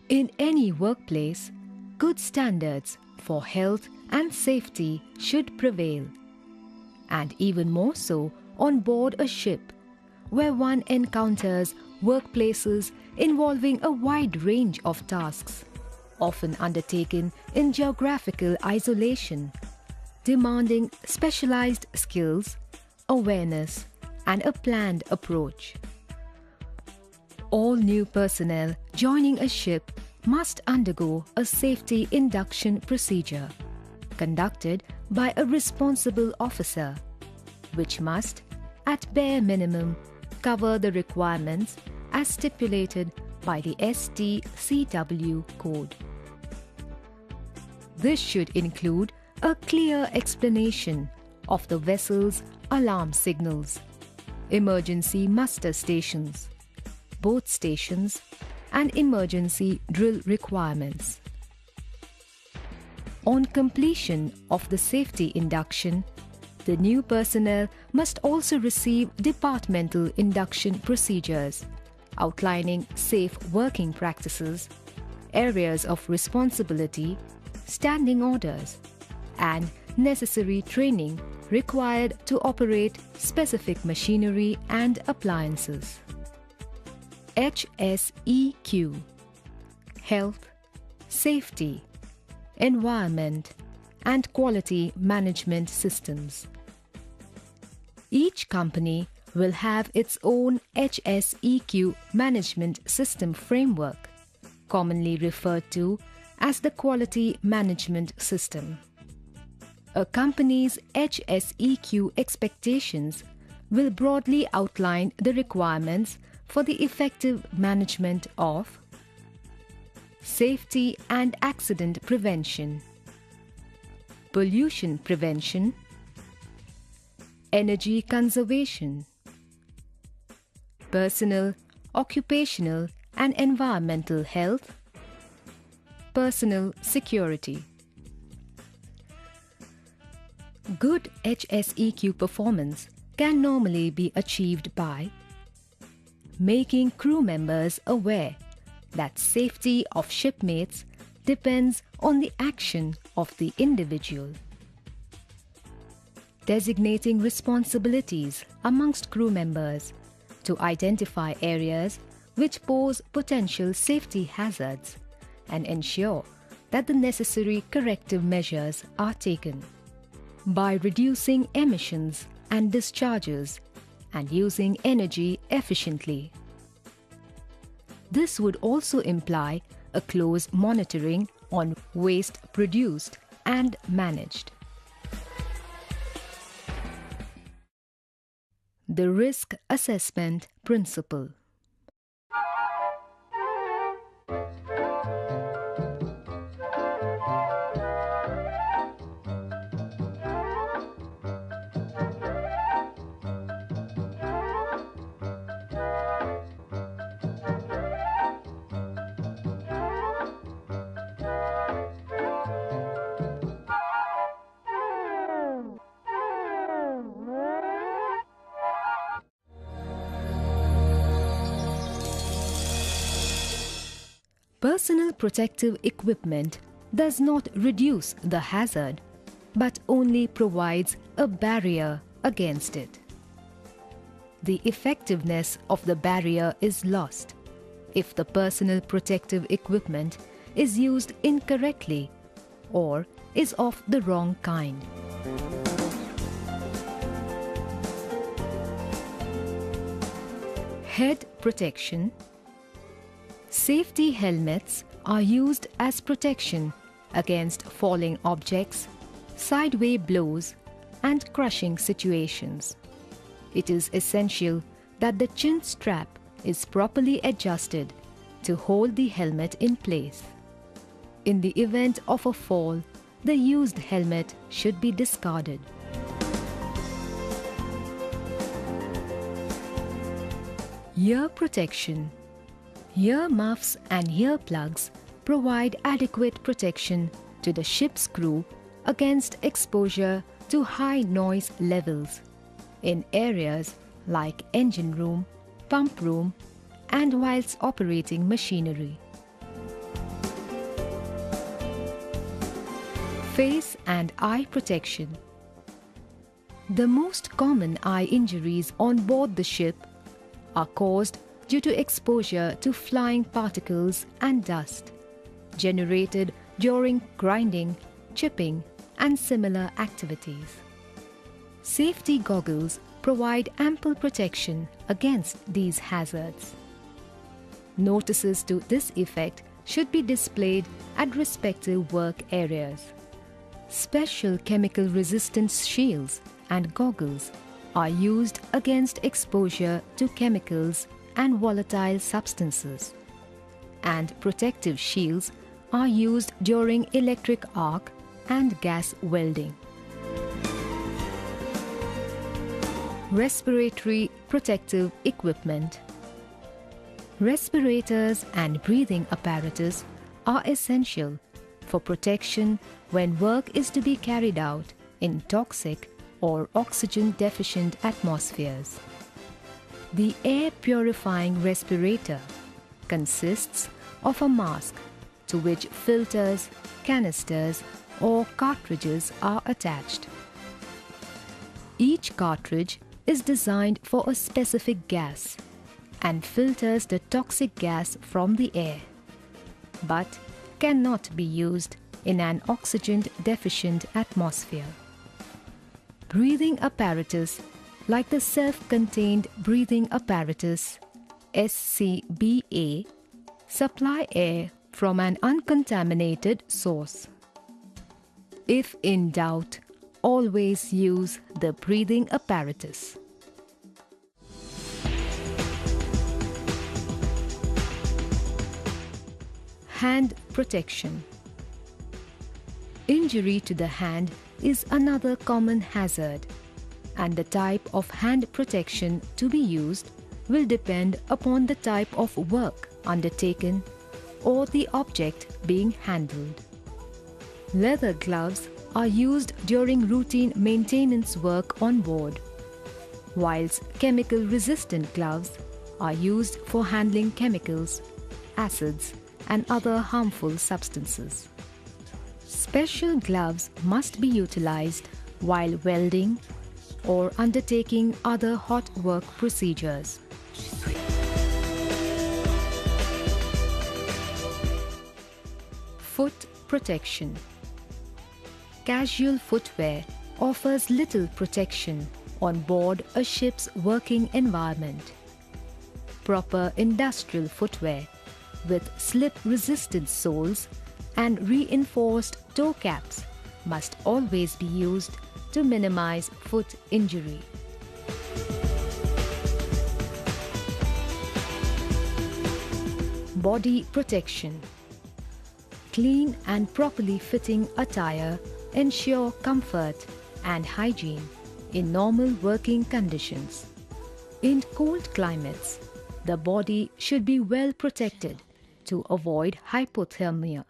In any workplace, good standards for health and safety should prevail, and even more so on board a ship, where one encounters workplaces involving a wide range of tasks, often undertaken in geographical isolation, demanding specialized skills, awareness, and a planned approach. All new personnel joining a ship must undergo a safety induction procedure conducted by a responsible officer, which must, at bare minimum, cover the requirements as stipulated by the STCW code. This should include a clear explanation of the vessel's alarm signals, emergency muster stations, boat stations, and emergency drill requirements. On completion of the safety induction, the new personnel must also receive departmental induction procedures outlining safe working practices, areas of responsibility, standing orders, and necessary training required to operate specific machinery and appliances. HSEQ: Health, Safety, Environment, and Quality Management Systems. Each company will have its own HSEQ management system framework, commonly referred to as the Quality Management System. A company's HSEQ expectations will broadly outline the requirements for the effective management of safety and accident prevention, pollution prevention, energy conservation, personal, occupational and environmental health, personal security. Good HSEQ performance can normally be achieved by making crew members aware that safety of shipmates depends on the action of the individual, designating responsibilities amongst crew members to identify areas which pose potential safety hazards and ensure that the necessary corrective measures are taken by reducing emissions and discharges and using energy efficiently. This would also imply a close monitoring on waste produced and managed. The Risk Assessment Principle. Personal protective equipment does not reduce the hazard, but only provides a barrier against it. The effectiveness of the barrier is lost if the personal protective equipment is used incorrectly or is of the wrong kind. Head protection. Safety helmets are used as protection against falling objects, sideway blows, and crushing situations. It is essential that the chin strap is properly adjusted to hold the helmet in place. In the event of a fall, the used helmet should be discarded. Ear protection. Ear muffs and ear plugs provide adequate protection to the ship's crew against exposure to high noise levels in areas like engine room, pump room, and whilst operating machinery. Face and eye protection. The most common eye injuries on board the ship are caused due to exposure to flying particles and dust generated during grinding, chipping, and similar activities. Safety goggles provide ample protection against these hazards. Notices to this effect should be displayed at respective work areas. Special chemical resistance shields and goggles are used against exposure to chemicals and volatile substances, and protective shields are used during electric arc and gas welding. Respiratory protective equipment. Respirators and breathing apparatus are essential for protection when work is to be carried out in toxic or oxygen-deficient atmospheres. The air purifying respirator consists of a mask to which filters, canisters, or cartridges are attached. Each cartridge is designed for a specific gas and filters the toxic gas from the air, but cannot be used in an oxygen-deficient atmosphere. Breathing apparatus like the self-contained breathing apparatus SCBA supply air from an uncontaminated source. If in doubt, always use the breathing apparatus. Hand protection. Injury to the hand is another common hazard, and the type of hand protection to be used will depend upon the type of work undertaken or the object being handled. Leather gloves are used during routine maintenance work on board, whilst chemical-resistant gloves are used for handling chemicals, acids, and other harmful substances. Special gloves must be utilized while welding or undertaking other hot work procedures. Foot protection. Casual footwear offers little protection on board a ship's working environment. Proper industrial footwear with slip-resistant soles and reinforced toe caps must always be used to minimize foot injury. Body protection. Clean and properly fitting attire ensure comfort and hygiene in normal working conditions. In cold climates, the body should be well protected to avoid hypothermia.